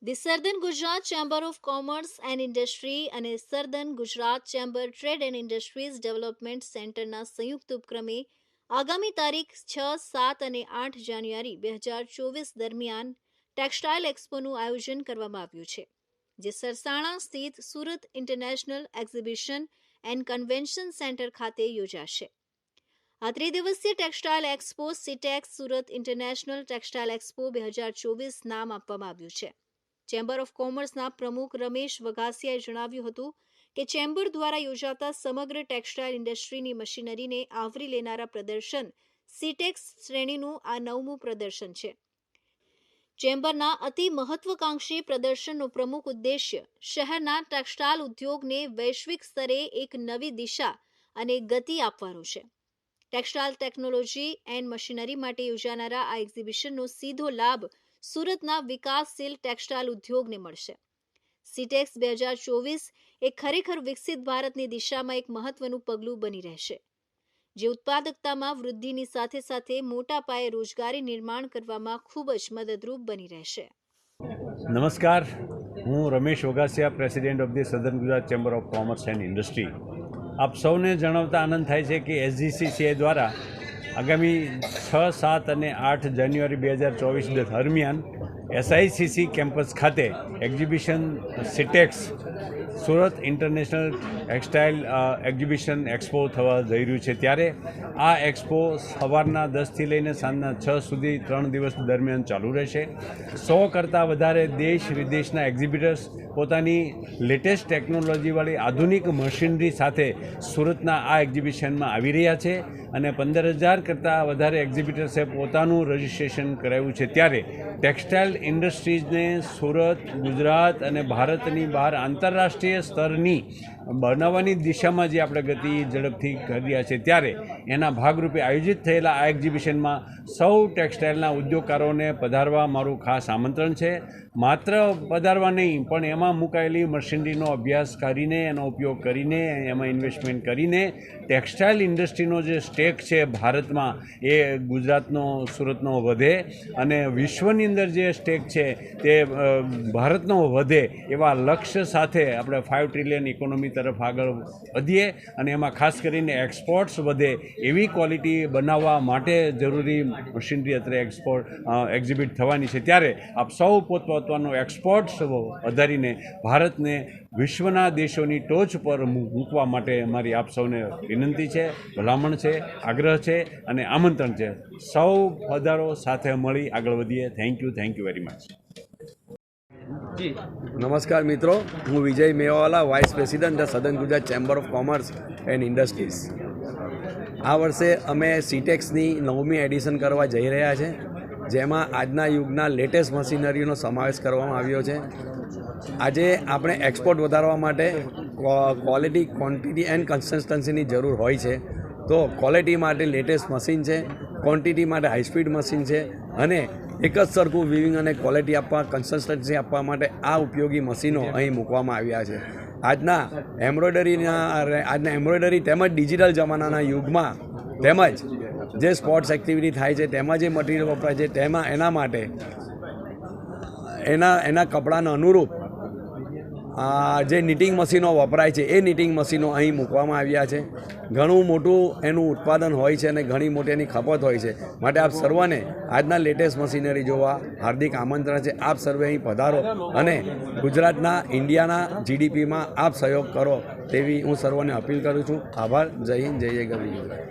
The southern Gujarat chamber of commerce and industry અને southern Gujarat chamber trade and industries development સેન્ટરના સંયુક્ત ઉપક્રમે આગામી તારીખ 6, 7 અને 8 જાન્યુઆરી 2024 દરમિયાન ટેક્સટાઇલ એક્સપોનું આયોજન કરવામાં આવ્યું છે, જે સરસાણા સ્થિત Surat international exhibition and convention centre ખાતે યોજાશે। આ ત્રિદિવસીય textile expo Sitex Surat international textile expo 2024 નામ આપવામાં આવ્યું છે। ચેમ્બર ઓફ કોમર્સના પ્રમુખ રમેશ વઘાસિયાએ જણાવ્યું હતું કે ચેમ્બર દ્વારા યોજાતા સમગ્ર ટેક્સટાઇલ ઇન્ડસ્ટ્રીની મશીનરીને આવરી લેનારા પ્રદર્શન સિટેક્સ શ્રેણીનું આ 9મું પ્રદર્શન છે। ચેમ્બરના અતિ મહત્વકાંક્ષી પ્રદર્શનનો પ્રમુખ ઉદ્દેશ્ય શહેરના ટેક્સટાઇલ ઉદ્યોગને વૈશ્વિક સ્તરે એક નવી દિશા અને ગતિ આપવાનો છે। ટેક્સટાઇલ ટેકનોલોજી એન્ડ મશીનરી માટે યોજાનારા આ એક્ઝિબિશનનો સીધો લાભ સુરતના વિકાસશીલ ટેક્સટાઇલ ઉદ્યોગને મળશે। સિટેક્સ 2024 એ ખરેખર વિકસિત ભારતની દિશામાં એક મહત્વનું પગલું બની રહેશે, જે ઉત્પાદકતામાં વૃદ્ધિની સાથે સાથે મોટા પાયે રોજગારી નિર્માણ કરવામાં ખૂબ જ મદદરૂપ બની રહેશે। નમસ્કાર, હું Ramesh Vaghasiya, president of the southern Gujarat chamber of commerce and industry. આપ સૌને જણાવતા આનંદ થાય છે કે SGCCI દ્વારા આગામી 6, 7 અને 8 જાન્યુઆરી 2024 દરમિયાન SICC કેમ્પસ ખાતે exhibition Sitex Surat international textile exhibition expo થવા જઈ રહ્યું છે। ત્યારે આ એક્સપો સવારના 10થી લઈને સાંજના 6 સુધી 3 દિવસ દરમિયાન ચાલુ રહેશે। 100 કરતાં વધારે દેશ વિદેશના એક્ઝિબિટર્સ પોતાની લેટેસ્ટ ટેકનોલોજીવાળી આધુનિક મશીનરી સાથે સુરતના આ એક્ઝિબિશનમાં આવી રહ્યા છે અને 15,000 કરતાં વધારે એક્ઝિબિટર્સે પોતાનું રજિસ્ટ્રેશન કરાવ્યું છે। ત્યારે ટેક્સટાઇલ ઇન્ડસ્ટ્રીઝને સુરત, ગુજરાત અને ભારતની બહાર આંતરરાષ્ટ્રીય સ્તરની બનાવવાની દિશામાં જે આપણે ગતિ ઝડપથી કરી રહ્યા છે, ત્યારે એના ભાગરૂપે આયોજિત થયેલા આ એક્ઝિબિશનમાં સૌ ટેક્સટાઇલના ઉદ્યોગકારોને પધારવા મારું ખાસ આમંત્રણ છે। માત્ર પધારવા નહીં, પણ એમાં મુકાયેલી મશીનરીનો અભ્યાસ કરીને, એનો ઉપયોગ કરીને, એમાં ઇન્વેસ્ટમેન્ટ કરીને ટેક્સટાઇલ ઇન્ડસ્ટ્રીનો જે સ્ટેક છે ભારતમાં, એ ગુજરાતનો, સુરતનો વધે અને વિશ્વની અંદર જે સ્ટેક છે તે ભારતનો વધે એવા લક્ષ્ય સાથે આપણે 5 ટ્રિલિયન ઇકોનોમી તરફ આગળ વધીએ અને એમાં ખાસ કરીને એક્સપોર્ટ્સ વધે એવી ક્વોલિટી બનાવવા માટે જરૂરી મશીનરી અત્યારે એક્ઝિબિટ થવાની છે। ત્યારે આપ સૌ પોતપોતાનું એક્સપોર્ટ્સ વધારીને ભારતને વિશ્વના દેશોની ટોચ પર મૂકવા માટે મારી આપ સૌને વિનંતી છે, ભલામણ છે, આગ્રહ છે અને આમંત્રણ છે। સૌ પધારો, સાથે મળી આગળ વધીએ। Thank you very much. નમસ્કાર મિત્રો, હું Vijay Mevawala, vice president the southern Gujarat chamber of commerce and industries. આ વર્ષે અમે સિટેક્સની 9મી એડિશન કરવા જઈ રહ્યા છે, જેમાં આજના યુગના લેટેસ્ટ મશીનરીનો સમાવેશ કરવામાં આવ્યો છે। આજે આપણે એક્સપોર્ટ વધારવા માટે ક્વોલિટી, ક્વોન્ટિટી એન્ડ કન્સિસ્ટન્સીની જરૂર હોય છે। તો ક્વોલિટી માટે લેટેસ્ટ મશીન છે, ક્વોન્ટિટી માટે હાઈ સ્પીડ મશીન છે અને એક જ સરખું વિવિંગ અને ક્વોલિટી આપવા, કન્સિસ્ટન્સી આપવા માટે આ ઉપયોગી મશીનો અહીં મૂકવામાં આવ્યા છે। આજના એમ્બ્રોઇડરી તેમજ ડિજિટલ જમાનાના યુગમાં, તેમજ જે સ્પોર્ટ્સ એક્ટિવિટી થાય છે તેમાં જે મટીરિયલ વપરાય છે તેમાં એના માટે એના કપડાના અનુરૂપ જે નિટિંગ મશીનો વપરાય છે એ નિટિંગ મશીનો અહીં મૂકવામાં આવ્યા છે। ઘણું મોટું એનું ઉત્પાદન હોય છે અને ઘણી મોટી એની ખપત હોય છે, માટે આપ સર્વને આજના લેટેસ્ટ મશીનરી જોવા હાર્દિક આમંત્રણ છે। આપ સર્વે અહીં પધારો અને ગુજરાતના, ઇન્ડિયાના GDPમાં આપ સહયોગ કરો તેવી હું સર્વને અપીલ કરું છું। આભાર। જય હિન્દ, જય ગરવી ગુજરાત।